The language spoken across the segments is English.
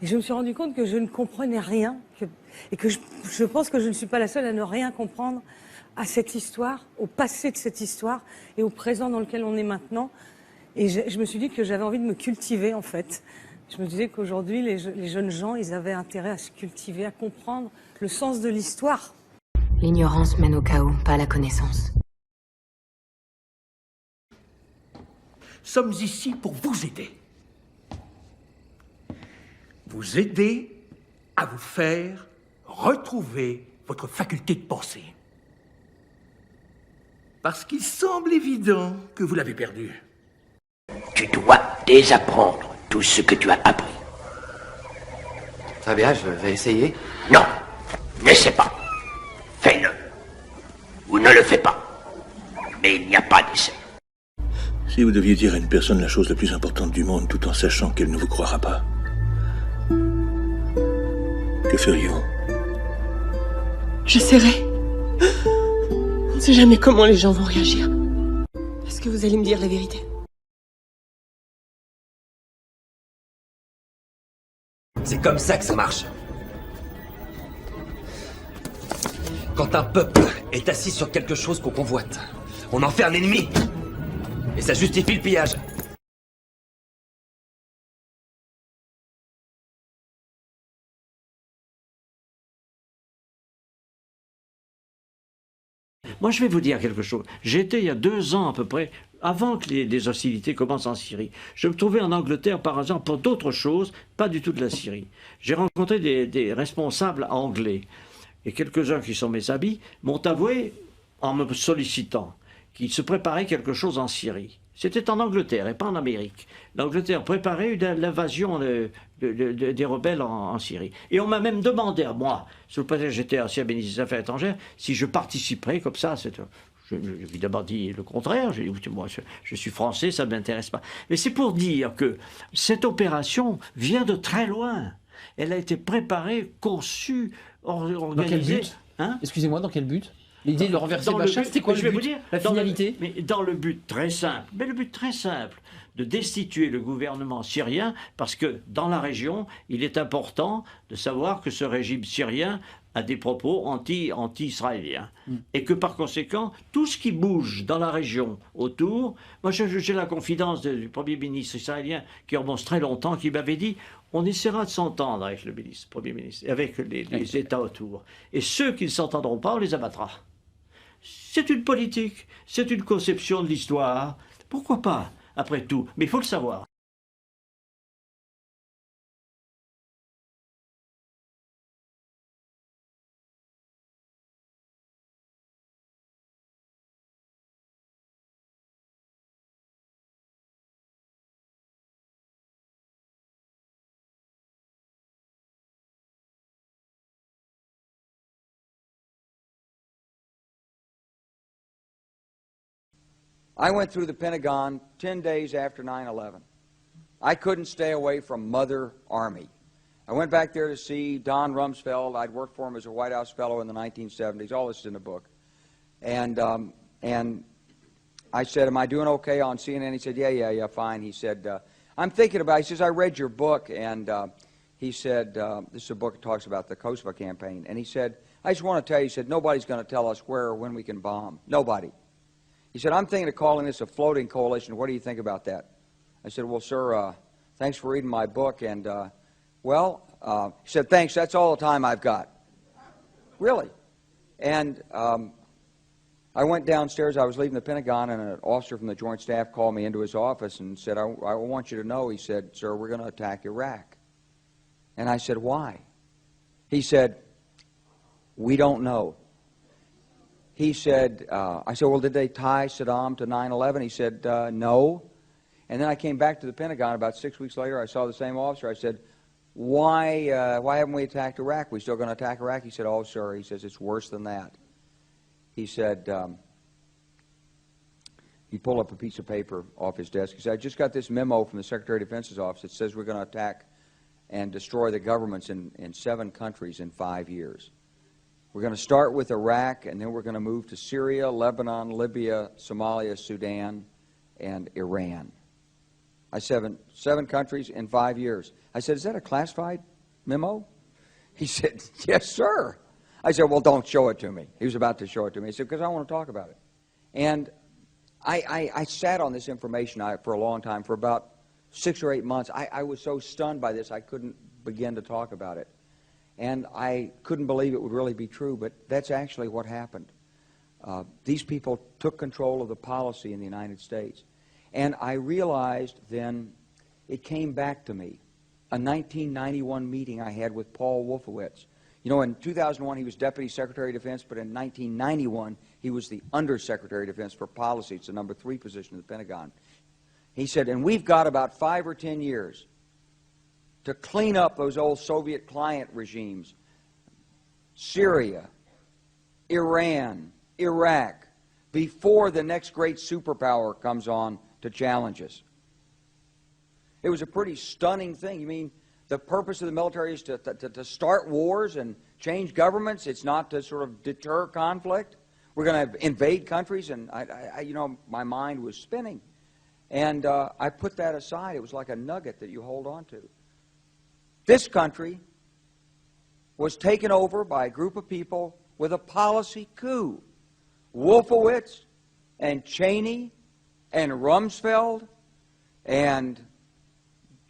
Et je me suis rendu compte que je ne comprenais rien, et que je pense que je ne suis pas la seule à ne rien comprendre à cette histoire, au passé de cette histoire et au présent dans lequel on est maintenant. Et je me suis dit que j'avais envie de me cultiver, en fait. Je me disais qu'aujourd'hui, les jeunes gens, ils avaient intérêt à se cultiver, à comprendre le sens de l'histoire. L'ignorance mène au chaos, pas à la connaissance. Sommes ici pour vous aider. Vous aider à vous faire retrouver votre faculté de penser. Parce qu'il semble évident que vous l'avez perdue. Tu dois désapprendre tout ce que tu as appris. Très bien, je vais essayer. Non, n'essaie pas. Fais-le. Ou ne le fais pas. Mais il n'y a pas d'essai. Si vous deviez dire à une personne la chose la plus importante du monde tout en sachant qu'elle ne vous croira pas, que feriez-vous? J'essaierai. On ne sait jamais comment les gens vont réagir. Est-ce que vous allez me dire la vérité? C'est comme ça que ça marche. Quand un peuple est assis sur quelque chose qu'on convoite, on en fait un ennemi. Et ça justifie le pillage. Moi, je vais vous dire quelque chose. J'étais il y a 2 ans à peu près, avant que les hostilités commencent en Syrie. Je me trouvais en Angleterre par hasard pour d'autres choses, pas du tout de la Syrie. J'ai rencontré des responsables anglais. Et quelques-uns qui sont mes amis m'ont avoué, en me sollicitant, qu'il se préparait quelque chose en Syrie. C'était en Angleterre et pas en Amérique. L'Angleterre préparait l'invasion des rebelles en Syrie. Et on m'a même demandé à moi, sous le prétexte que j'étais ancien ministre des Affaires étrangères, si je participerais comme ça. J'ai évidemment dit le contraire. J'ai dit, écoutez, moi, je suis français, ça ne m'intéresse pas. Mais c'est pour dire que cette opération vient de très loin. Elle a été préparée, conçue, organisée. Dans quel but, hein? Excusez-moi, dans quel but? L'idée de renverser Bachar, c'était quoi le but? Je vais vous dire, la finalité? Mais dans le but très simple, de destituer le gouvernement syrien, parce que dans la région, il est important de savoir que ce régime syrien a des propos anti-israéliens. Et que par conséquent, tout ce qui bouge dans la région autour, moi j'ai la confidence du Premier ministre israélien qui remonte très longtemps, qui m'avait dit on essaiera de s'entendre avec le Premier ministre, avec les États autour. Et ceux qui ne s'entendront pas, on les abattra. C'est une politique, c'est une conception de l'histoire. Pourquoi pas, après tout? Mais il faut le savoir. I went through the Pentagon 10 days after 9/11. I couldn't stay away from Mother Army. I went back there to see Don Rumsfeld. I'd worked for him as a White House fellow in the 1970s. All this is in the book. And I said, am I doing okay on CNN? He said, yeah, fine. He said, I'm thinking about it. He says, I read your book. And he said, this is a book that talks about the Kosovo campaign. And he said, I just want to tell you, he said, nobody's going to tell us where or when we can bomb. Nobody. He said, I'm thinking of calling this a floating coalition. What do you think about that? I said, well, sir, thanks for reading my book. And, he said, thanks, that's all the time I've got. Really. And I went downstairs. I was leaving the Pentagon, and an officer from the Joint Staff called me into his office and said, I want you to know, he said, sir, we're going to attack Iraq. And I said, why? He said, we don't know. He said, I said, well, did they tie Saddam to 9/11? He said, no. And then I came back to the Pentagon about 6 weeks later. I saw the same officer. I said, why haven't we attacked Iraq? We still going to attack Iraq? He said, oh, sir. He says, it's worse than that. He said, he pulled up a piece of paper off his desk. He said, I just got this memo from the Secretary of Defense's office that says we're going to attack and destroy the governments in 7 countries in 5 years. We're going to start with Iraq, and then we're going to move to Syria, Lebanon, Libya, Somalia, Sudan, and Iran. I said, 7 countries in 5 years. I said, is that a classified memo? He said, yes, sir. I said, well, don't show it to me. He was about to show it to me. He said, because I want to talk about it. And I sat on this information for a long time, for about 6 or 8 months. I was so stunned by this, I couldn't begin to talk about it. And I couldn't believe it would really be true, but that's actually what happened. These people took control of the policy in the United States. And I realized then, it came back to me, a 1991 meeting I had with Paul Wolfowitz. You know, in 2001 he was Deputy Secretary of Defense, but in 1991 he was the Undersecretary of Defense for Policy. It's the number 3 position at the Pentagon. He said, and we've got about 5 or 10 years to clean up those old Soviet client regimes, Syria, Iran, Iraq, before the next great superpower comes on to challenge us. It was a pretty stunning thing. You mean the purpose of the military is to start wars and change governments? It's not to sort of deter conflict? We're going to invade countries? And, you know, my mind was spinning. And I put that aside. It was like a nugget that you hold on to. This country was taken over by a group of people with a policy coup. Wolfowitz and Cheney and Rumsfeld, and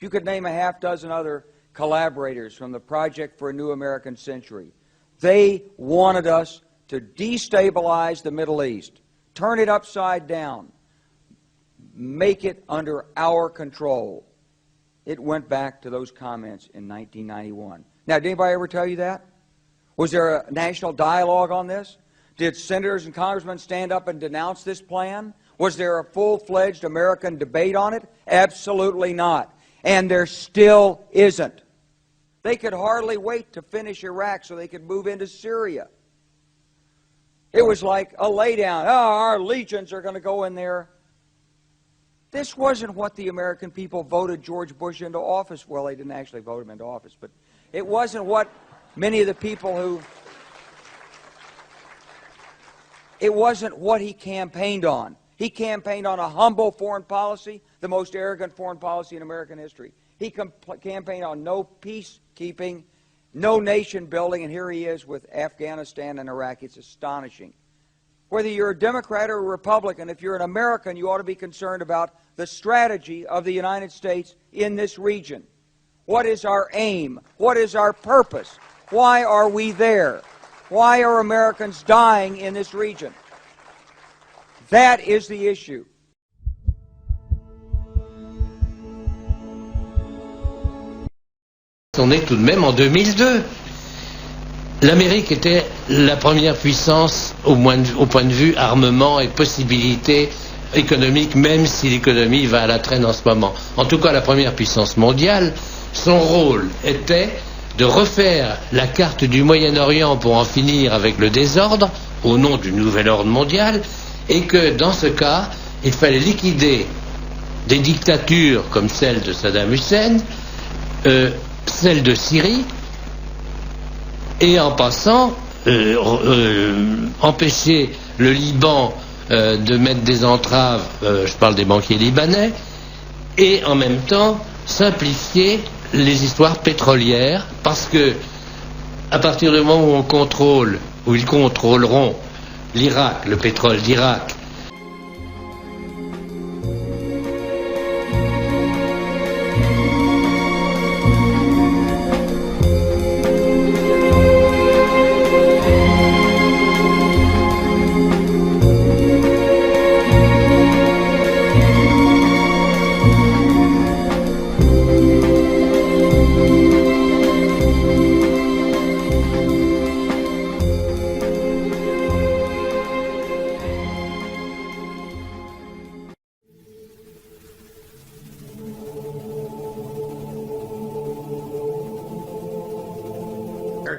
you could name a half dozen other collaborators from the Project for a New American Century. They wanted us to destabilize the Middle East, turn it upside down, make it under our control. It went back to those comments in 1991. Now, did anybody ever tell you that? Was there a national dialogue on this? Did senators and congressmen stand up and denounce this plan? Was there a full-fledged American debate on it? Absolutely not. And there still isn't. They could hardly wait to finish Iraq so they could move into Syria. It was like a laydown. Oh, our legions are going to go in there. This wasn't what the American people voted George Bush into office. Well, they didn't actually vote him into office, but it wasn't what many of the people who... It wasn't what he campaigned on. He campaigned on a humble foreign policy, the most arrogant foreign policy in American history. He campaigned on no peacekeeping, no nation building, and here he is with Afghanistan and Iraq. It's astonishing. Whether you're a Democrat or a Republican, if you're an American, you ought to be concerned about the strategy of the United States in this region. What is our aim? What is our purpose? Why are we there? Why are Americans dying in this region? That is the issue. On est tout de même en 2002. L'Amérique était la première puissance au point de vue armement et possibilités économiques, même si l'économie va à la traîne en ce moment. En tout cas, la première puissance mondiale, son rôle était de refaire la carte du Moyen-Orient pour en finir avec le désordre au nom du nouvel ordre mondial, et que dans ce cas, il fallait liquider des dictatures comme celle de Saddam Hussein, celle de Syrie, et en passant, empêcher le Liban de mettre des entraves, je parle des banquiers libanais, et en même temps simplifier les histoires pétrolières, parce que à partir du moment où on contrôle, où ils contrôleront l'Irak, le pétrole d'Irak,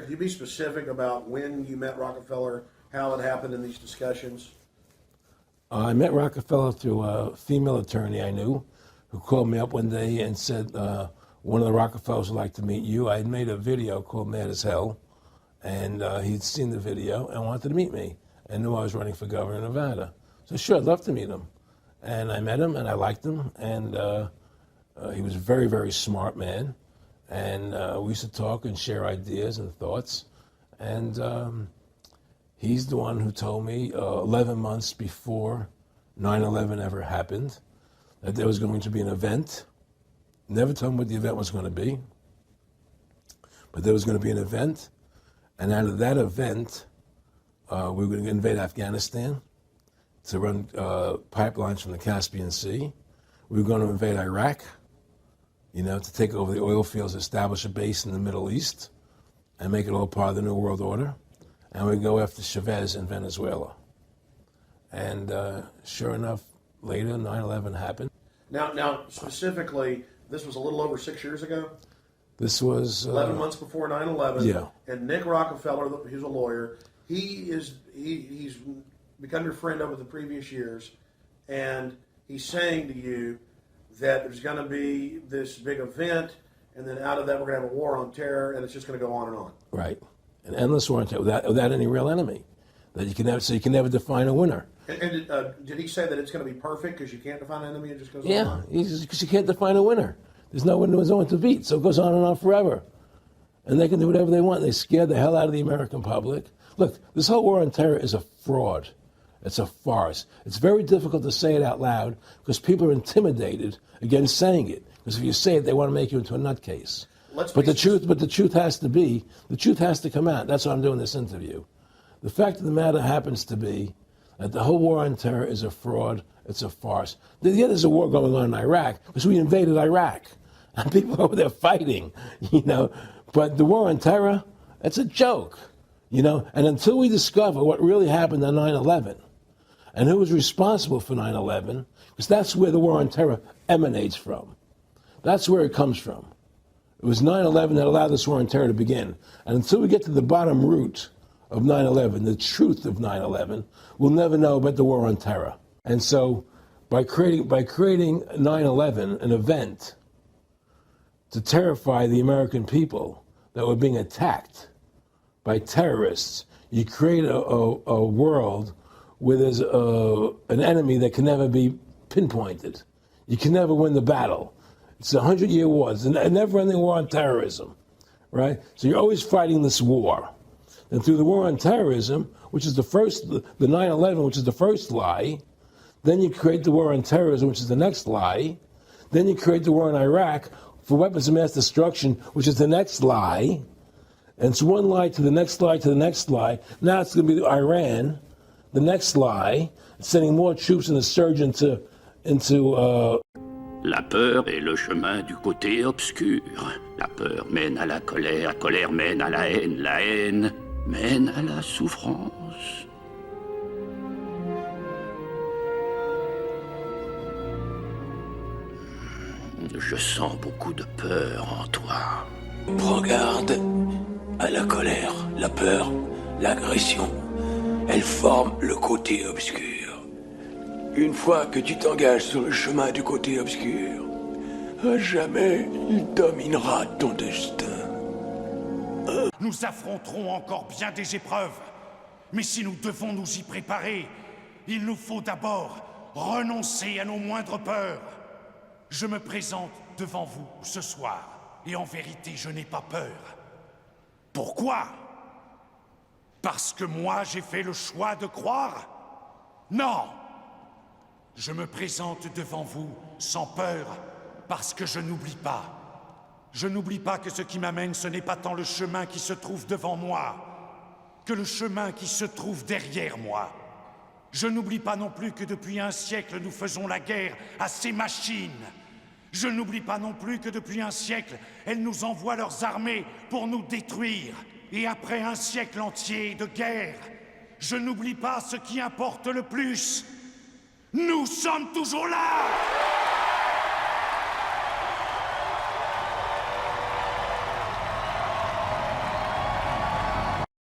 Can you be specific about when you met Rockefeller, how it happened in these discussions? I met Rockefeller through a female attorney I knew who called me up one day and said, one of the Rockefellers would like to meet you. I had made a video called Mad as Hell, and he'd seen the video and wanted to meet me and knew I was running for governor of Nevada. So sure, I'd love to meet him. And I met him and I liked him, and He was a very, very smart man. And we used to talk and share ideas and thoughts. And he's the one who told me 11 months before 9/11 ever happened that there was going to be an event. Never told him what the event was going to be. But there was going to be an event. And out of that event, we were going to invade Afghanistan to run pipelines from the Caspian Sea. We were going to invade Iraq, to take over the oil fields, establish a base in the Middle East, and make it all part of the New World Order. And we'd go after Chavez in Venezuela. And sure enough, later, 9/11 happened. Now, specifically, this was a little over 6 years ago? This was 11 months before 9/11. Yeah. And Nick Rockefeller, who's a lawyer, he's become your friend over the previous years, and he's saying to you that there's going to be this big event, and then out of that we're going to have a war on terror, and it's just going to go on and on. Right. An endless war on terror without any real enemy. That you can never define a winner. And did he say that it's going to be perfect because you can't define an enemy and it just goes on? Yeah, because you can't define a winner. There's no one to beat, so it goes on and on forever. And they can do whatever they want. They scare the hell out of the American public. Look, this whole war on terror is a fraud. It's a farce. It's very difficult to say it out loud because people are intimidated against saying it. Because if you say it, they want to make you into a nutcase. But the truth has to come out. That's why I'm doing this interview. The fact of the matter happens to be that the whole war on terror is a fraud. It's a farce. Yeah, there's a war going on in Iraq because we invaded Iraq. And people over there fighting, But the war on terror, it's a joke, And until we discover what really happened on 9/11 and who was responsible for 9/11, because that's where the war on terror emanates from. That's where it comes from. It was 9/11 that allowed this war on terror to begin. And until we get to the bottom root of 9/11, the truth of 9/11, we'll never know about the war on terror. And so by creating 9/11, an event to terrify the American people that were being attacked by terrorists, you create a world where there's an enemy that can never be pinpointed. You can never win the battle. It's a 100-year war. It's a never-ending war on terrorism, right? So you're always fighting this war. And through the war on terrorism, which is the 9/11, which is the first lie, then you create the war on terrorism, which is the next lie. Then you create the war in Iraq for weapons of mass destruction, which is the next lie. And it's one lie to the next lie to the next lie. Now it's going to be Iran, the next lie, sending more troops and a surge into La peur est le chemin du côté obscur. La peur mène à la colère mène à la haine mène à la souffrance. Je sens beaucoup de peur en toi. Prends garde à la colère, la peur, l'agression. Elles forment le côté obscur. Une fois que tu t'engages sur le chemin du côté obscur, à jamais il dominera ton destin. Nous affronterons encore bien des épreuves. Mais si nous devons nous y préparer, il nous faut d'abord renoncer à nos moindres peurs. Je me présente devant vous ce soir, et en vérité, je n'ai pas peur. Pourquoi? Parce que moi, j'ai fait le choix de croire? Non! Je me présente devant vous sans peur, parce que je n'oublie pas. Je n'oublie pas que ce qui m'amène, ce n'est pas tant le chemin qui se trouve devant moi, que le chemin qui se trouve derrière moi. Je n'oublie pas non plus que depuis un siècle, nous faisons la guerre à ces machines. Je n'oublie pas non plus que depuis un siècle, elles nous envoient leurs armées pour nous détruire. Et après un siècle entier de guerre, je n'oublie pas ce qui importe le plus. Nous sommes toujours là!